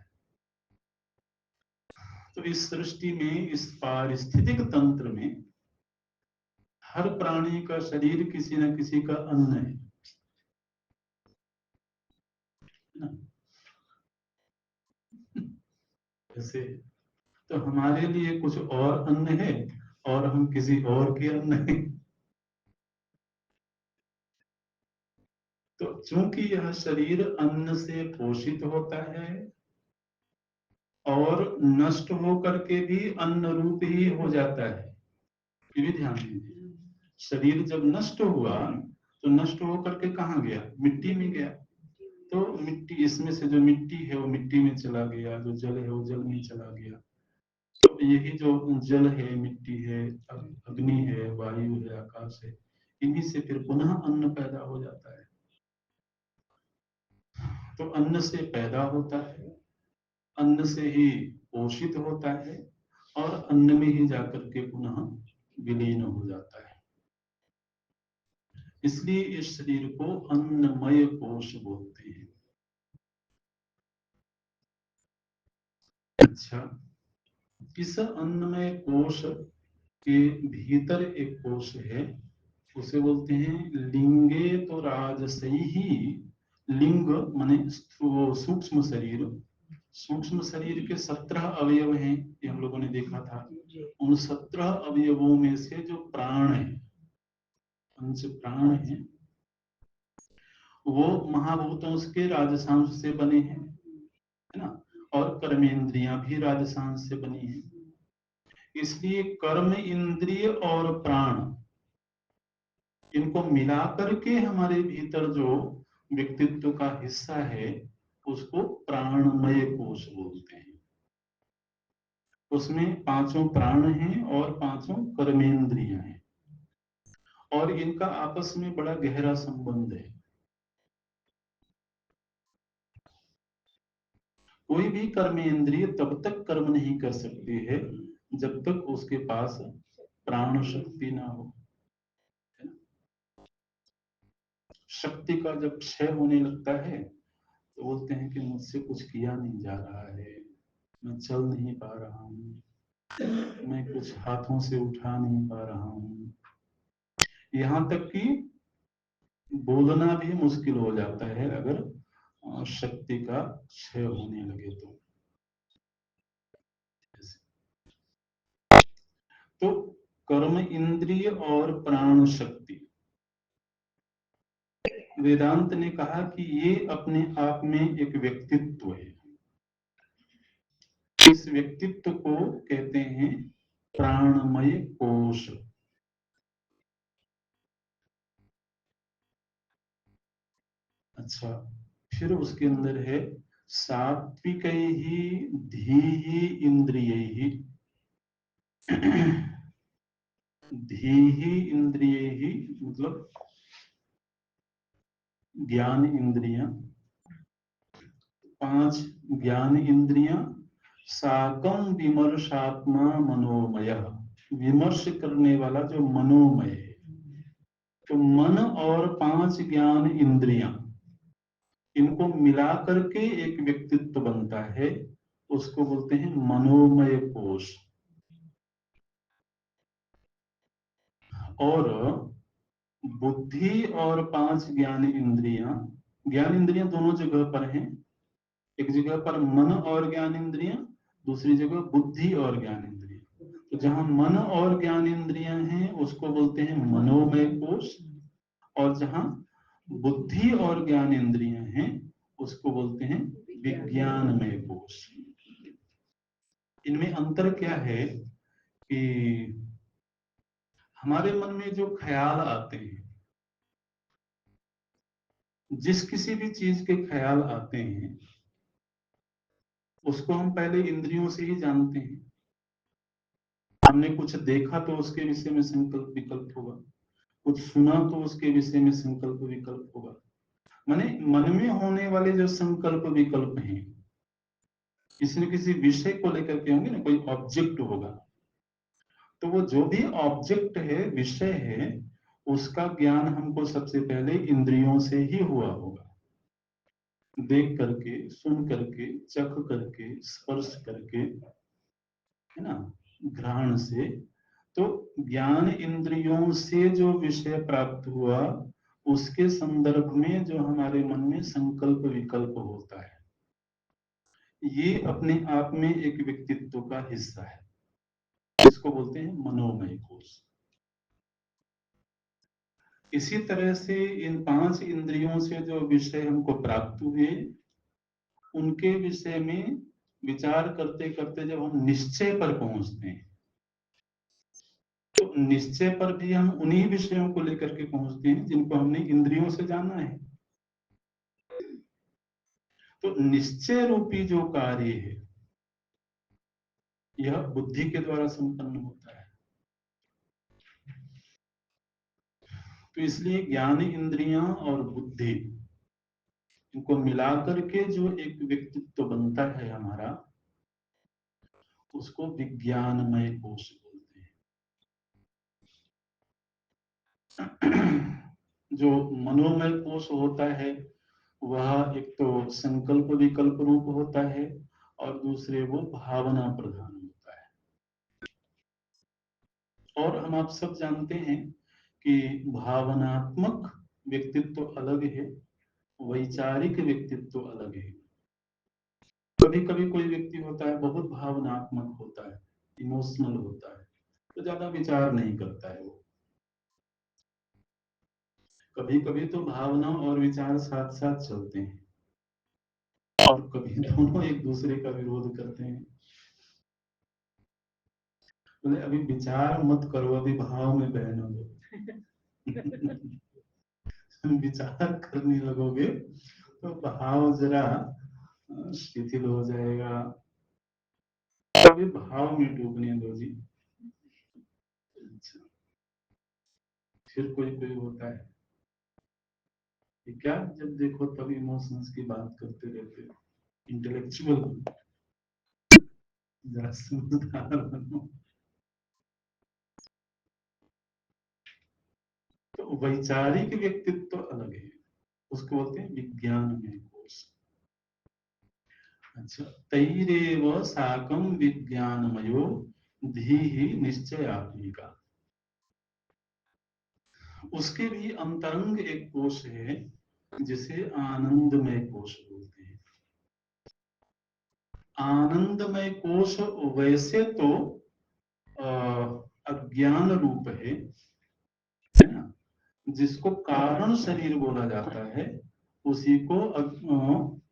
तो इस सृष्टि में, इस पारिस्थितिक तंत्र में हर प्राणी का शरीर किसी न किसी का अन्न है ना। जैसे तो हमारे लिए कुछ और अन्न है और हम किसी और के अन्न है। तो चूंकि यह शरीर अन्न से पोषित होता है और नष्ट होकर के भी अन्न रूप ही हो जाता है, ये भी ध्यान दीजिए। शरीर जब नष्ट हुआ तो नष्ट होकर के कहाँ गया? मिट्टी में गया। तो मिट्टी, इसमें से जो मिट्टी है वो मिट्टी में चला गया, जो जल है वो जल में चला गया। तो यही जो जल है, मिट्टी है, अग्नि है, वायु है, आकाश है, इन्हीं से फिर पुनः अन्न पैदा हो जाता है। तो अन्न से पैदा होता है, अन्न से ही पोषित होता है और अन्न में ही जाकर के पुनः विलीन हो जाता है। इसलिए इस शरीर को अन्नमय कोश बोलते हैं। अच्छा, इस अन्नमय कोश के भीतर एक कोश है, उसे बोलते हैं लिंगे तो राजसई ही। लिंग माने सूक्ष्म शरीर। सूक्ष्म शरीर के 17 अवयव हैं, ये हम लोगों ने देखा था। उन 17 अवयवों में से जो प्राण है, पंच प्राण है, वो महाभूतों के राजसांश से बने हैं, है ना। और कर्मेंद्रियां भी राजसांश से बनी हैं। इसलिए कर्म इंद्रिय और प्राण, इनको मिला करके हमारे भीतर जो व्यक्तित्व का हिस्सा है उसको प्राणमय कोश बोलते हैं। उसमें 5 प्राण हैं और 5 कर्मेंद्रियां हैं और इनका आपस में बड़ा गहरा संबंध है। कोई भी कर्मेंद्रिय तब तक कर्म नहीं कर सकती है जब तक उसके पास प्राण शक्ति ना हो। शक्ति का जब क्षय होने लगता है तो बोलते हैं कि मुझसे कुछ किया नहीं जा रहा है, मैं चल नहीं पा रहा हूँ, मैं कुछ हाथों से उठा नहीं पा रहा हूँ, यहाँ तक कि बोलना भी मुश्किल हो जाता है अगर शक्ति का क्षय होने लगे तो। तो कर्म इंद्रिय और प्राण शक्ति, वेदांत ने कहा कि ये अपने आप में एक व्यक्तित्व है। इस व्यक्तित्व को कहते हैं प्राणमय कोश। अच्छा, फिर उसके अंदर है सात्विक ही धी ही इंद्रिय ही। धी ही इंद्रिय ही मतलब ज्ञान इंद्रियां, 5 ज्ञान इंद्रियां, साकम विमर्शात्मा मनोमय, विमर्श करने वाला जो मनोमय है। तो मन और 5 ज्ञान इंद्रियां, इनको मिला करके एक व्यक्तित्व बनता है, उसको बोलते हैं मनोमय कोश। और बुद्धि और 5 ज्ञान इंद्रियां दोनों जगह पर हैं। एक जगह पर मन और ज्ञान इंद्रियां, दूसरी जगह बुद्धि और ज्ञान इंद्रियां। तो जहां मन और ज्ञान इंद्रियां हैं उसको बोलते हैं मनोमय कोश, और जहां बुद्धि और ज्ञान इंद्रियां हैं उसको बोलते हैं विज्ञानमय कोश। इनमें अंतर क्या है कि हमारे मन में जो ख्याल आते हैं, जिस किसी भी चीज के ख्याल आते हैं, उसको हम पहले इंद्रियों से ही जानते हैं। हमने कुछ देखा तो उसके विषय में संकल्प विकल्प होगा, कुछ सुना तो उसके विषय में संकल्प विकल्प होगा। माने मन में होने वाले जो संकल्प विकल्प हैं, किसी न किसी विषय को लेकर के होंगे ना, कोई ऑब्जेक्ट होगा, तो वो जो भी ऑब्जेक्ट है, विषय है, उसका ज्ञान हमको सबसे पहले इंद्रियों से ही हुआ होगा। देख करके, सुन करके, चख करके, स्पर्श करके, है ना, घ्राण से। तो ज्ञान इंद्रियों से जो विषय प्राप्त हुआ, उसके संदर्भ में जो हमारे मन में संकल्प विकल्प होता है, ये अपने आप में एक व्यक्तित्व का हिस्सा है। इसको बोलते हैं मनोमय कोश। इसी तरह से इन 5 इंद्रियों से जो विषय हमको प्राप्त हुए, उनके विषय में विचार करते करते जब हम निश्चय पर पहुंचते हैं, तो निश्चय पर भी हम उन्हीं विषयों को लेकर के पहुंचते हैं जिनको हमने इंद्रियों से जाना है। तो निश्चय रूपी जो कार्य है, यह बुद्धि के द्वारा संपन्न होता है। तो इसलिए ज्ञान इंद्रियां और बुद्धि, इनको मिलाकर के जो एक व्यक्तित्व बनता है हमारा, उसको विज्ञानमय कोश बोलते हैं। जो मनोमय कोश होता है, वह एक तो संकल्प विकल्प रूप होता है, और दूसरे वो भावना प्रधान होता है। और हम आप सब जानते हैं कि भावनात्मक व्यक्तित्व अलग है, वैचारिक व्यक्तित्व अलग है। कभी कभी कोई व्यक्ति होता है बहुत भावनात्मक होता है, इमोशनल होता है, तो ज्यादा विचार नहीं करता है वो। कभी कभी तो भावना और विचार साथ साथ चलते हैं, और कभी दोनों एक दूसरे का विरोध करते हैं। बोले अभी विचार मत करो, अभी भाव में बहने दो। विचार करने लगोगे तो भाव जरा शिथिल हो जाएगा, अभी भाव में डूबने दो जी। अच्छा, फिर कोई कोई होता है कि क्या जब देखो तब इमोशंस की बात करते रहते हो, इंटेलेक्चुअल जरा समझदार बनो। तो वैचारिक व्यक्तित्व अलग है, उसको बोलते हैं विज्ञान में कोश। अच्छा, तैरेव साकम विज्ञानमयो धीहि निश्चयात्मिका। उसके भी अंतरंग एक कोश है, जिसे आनंदमय कोश बोलते हैं। आनंदमय कोश वैसे तो अज्ञान रूप है ना, जिसको कारण शरीर बोला जाता है, उसी को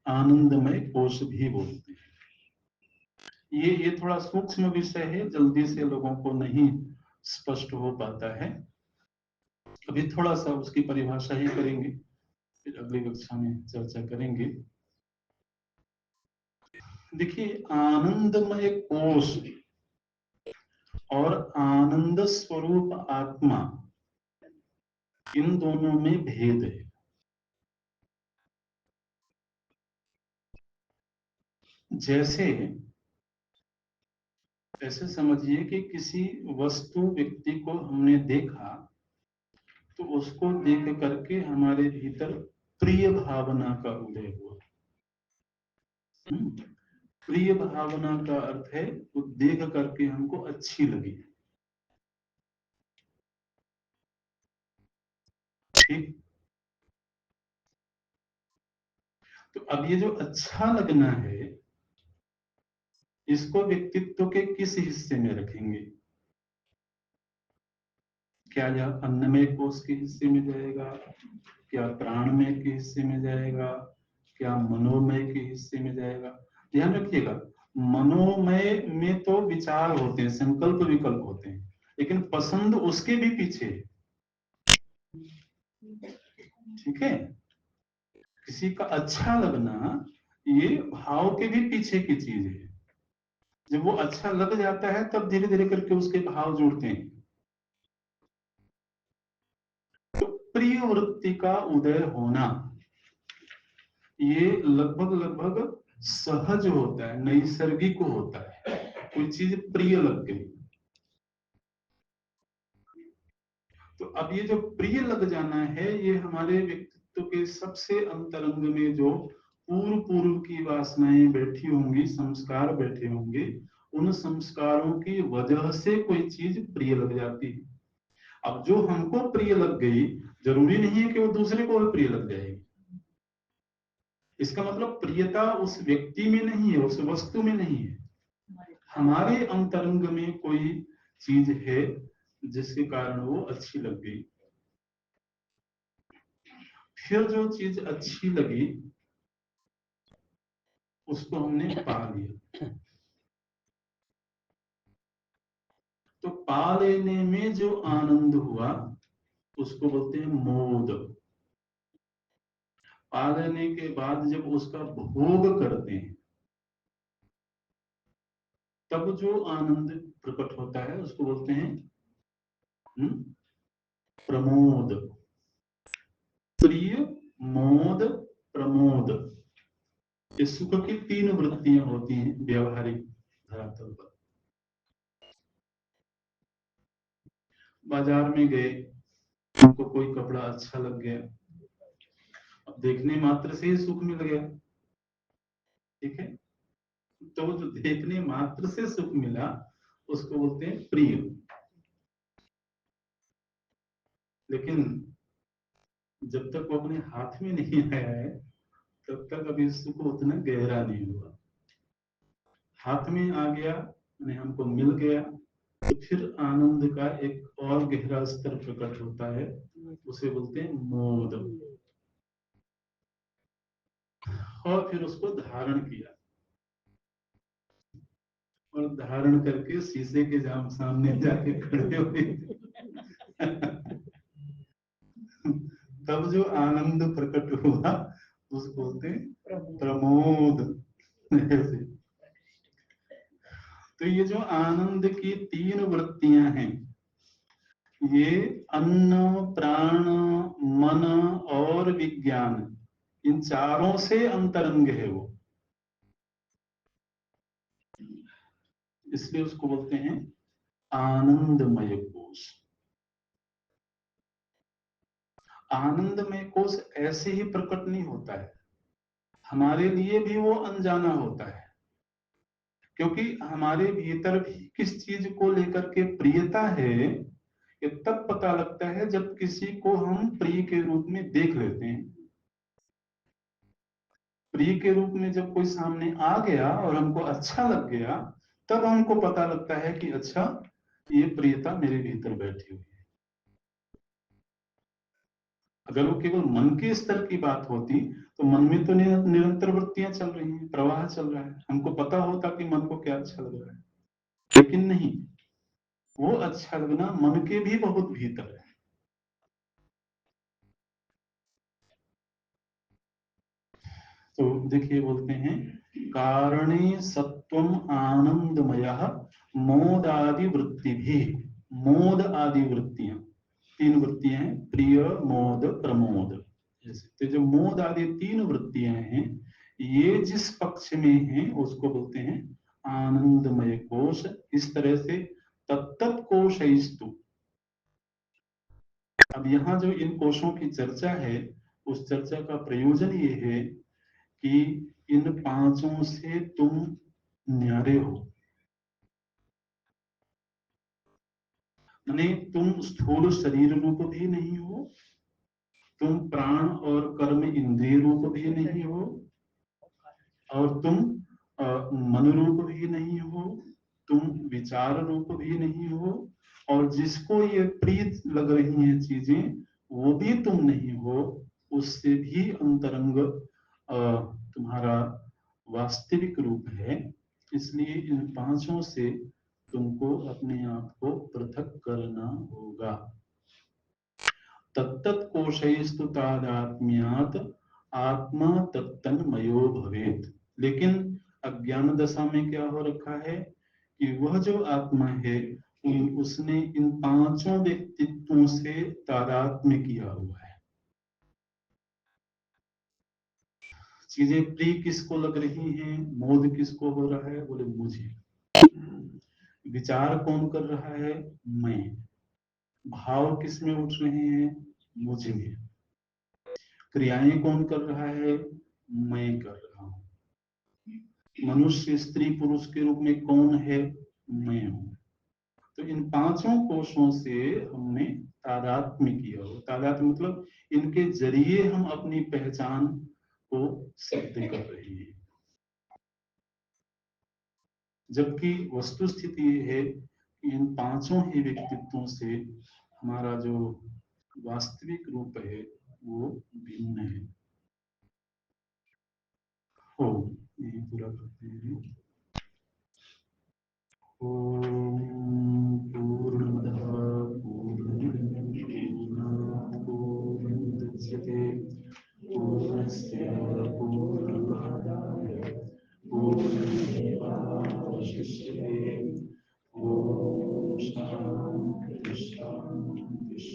आनंदमय कोश भी बोलते हैं। ये थोड़ा सूक्ष्म विषय है, जल्दी से लोगों को नहीं स्पष्ट हो पाता है। अभी थोड़ा सा उसकी परिभाषा ही करेंगे, फिर अगली कक्षा में चर्चा करेंगे। देखिए, आनंदमय कोश और आनंद स्वरूप आत्मा, इन दोनों में भेद है। जैसे ऐसे समझिए कि किसी वस्तु व्यक्ति को हमने देखा, तो उसको देख करके हमारे भीतर प्रिय भावना का उदय हुआ। प्रिय भावना का अर्थ है वो देख करके हमको अच्छी लगी। ठीक, तो अब ये जो अच्छा लगना है, इसको व्यक्तित्व के किस हिस्से में रखेंगे? क्या यह अन्नमय कोश के हिस्से में जाएगा, क्या प्राणमय के हिस्से में जाएगा, क्या मनोमय के हिस्से में जाएगा? ध्यान रखिएगा, मनोमय में तो विचार होते हैं, संकल्प विकल्प होते हैं, लेकिन पसंद उसके भी पीछे है। ठीक है, किसी का अच्छा लगना ये भाव के भी पीछे की चीज है। जब वो अच्छा लग जाता है तब धीरे धीरे करके उसके भाव जुड़ते हैं। तो प्रिय वृत्ति का उदय होना ये लगभग लगभग सहज होता है, नैसर्गिक होता है। कोई चीज प्रिय लग गई, तो अब ये जो प्रिय लग जाना है ये हमारे व्यक्तित्व के सबसे अंतरंग में जो पूर्व पूर्व की वासनाएं बैठी होंगी, संस्कार बैठे होंगे, उन संस्कारों की वजह से कोई चीज प्रिय लग जाती है। अब जो हमको प्रिय लग गई जरूरी नहीं है कि वो दूसरे को भी प्रिय लग जाएगी। इसका मतलब प्रियता उस व्यक्ति में नहीं है, उस वस्तु में नहीं है, हमारे अंतरंग में कोई चीज है जिसके कारण वो अच्छी लग गई। फिर जो चीज अच्छी लगी उसको हमने पा लिया। तो पा लेने में जो आनंद हुआ उसको बोलते हैं मोद। पा लेने के बाद जब उसका भोग करते हैं तब जो आनंद प्रकट होता है उसको बोलते हैं प्रमोद। प्रिय, मोद, प्रमोद, ये सुख की तीन वृत्तियां होती हैं व्यवहारिक धरातल पर। बाजार में गए, हमको कोई कपड़ा अच्छा लग गया, अब देखने मात्र से ही सुख मिल गया। ठीक है, तो जो देखने मात्र से सुख मिला उसको बोलते हैं प्रिय। लेकिन जब तक वो अपने हाथ में नहीं आया है तब तक अभी सुख उतना गहरा नहीं हुआ। हाथ में आ गया, यानी हमको मिल गया, तो फिर आनंद का एक और गहरा स्तर प्रकट होता है, उसे बोलते हैं मोद। और फिर उसको धारण किया, और धारण करके शीशे के सामने जाके खड़े हुए तब जो आनंद प्रकट हुआ उसको बोलते हैं प्रमोद। ऐसे। तो ये जो आनंद की तीन वृत्तियां हैं, ये अन्न, प्राण, मन और विज्ञान, इन चारों से अंतरंग है वो, इसलिए उसको बोलते हैं आनंदमय कोश। आनंदमय कोश ऐसे ही प्रकट नहीं होता है, हमारे लिए भी वो अनजाना होता है। क्योंकि हमारे भीतर भी किस चीज को लेकर के प्रियता है ये तब पता लगता है जब किसी को हम प्रिय के रूप में देख लेते हैं। प्रिय के रूप में जब कोई सामने आ गया और हमको अच्छा लग गया तब हमको पता लगता है कि अच्छा ये प्रियता मेरे भीतर बैठी हुई है। अगर वो केवल मन के स्तर की बात होती तो मन में तो निरंतर वृत्तियां चल रही हैं, प्रवाह चल रहा है, हमको पता होता कि मन को क्या अच्छा लग रहा है। लेकिन नहीं, वो अच्छा लगना मन के भी बहुत भीतर है। तो देखिए बोलते हैं कारणे सत्वम आनंदमय मोदादि वृत्ति भी। मोद आदि वृत्तियां, तीन वृत्तियां हैं, प्रिय, मोद, प्रमोद। जैसे तो जो मोद आदि तीन वृत्तियां हैं ये जिस पक्ष में हैं उसको बोलते हैं आनंदमय कोश। इस तरह से तत्त कोशस्तु। अब यहाँ जो इन कोशों की चर्चा है उस चर्चा का प्रयोजन ये है कि इन पांचों से तुम न्यारे हो। यानी तुम स्थूल शरीर रूप भी नहीं हो, तुम प्राण और कर्म इंद्रिय रूप भी नहीं हो, और तुम मन रूप भी नहीं हो, तुम विचार रूप भी नहीं हो, और जिसको ये प्रिय लग रही हैं चीजें वो भी तुम नहीं हो, उससे भी अंतरंग तुम्हारा वास्तविक रूप है। इसलिए इन पांचों से तुमको अपने आप को पृथक करना होगा। तत्तत् कोशैस्तु तादात्म्यात् आत्मा तत्तन्मयो भवेत्। लेकिन अज्ञान दशा में क्या हो रखा है कि वह जो आत्मा है उसने इन पांचों व्यक्तित्वों से तादात्म्य किया हुआ है। चीजें प्रिय किसको लग रही हैं, मोद किसको हो रहा है, बोले मुझे। विचार कौन कर रहा है, मैं। भाव किस में उठ रहे हैं, मुझ में। क्रियाएं कौन कर रहा है, मैं कर रहा हूं। मनुष्य स्त्री पुरुष के रूप में कौन है, मैं हूं। तो इन पांचों कोशों से हमने तादात्म्य किया हो। तादात्म्य मतलब इनके जरिए हम अपनी पहचान को सिद्ध कर रहे हैं। जबकि वस्तु स्थिति ये है कि इन पांचों ही व्यक्तित्वों से हमारा जो वास्तविक रूप है वो भिन्न है। हो यही पूरा करते हैं। ओम पूर्णमदः पूर्णमिदं पूर्णात् पूर्णमुदच्यते पूर्णस्य पूर्णमादाय पूर्णमेवावशिष्यते। ओम शांति शांति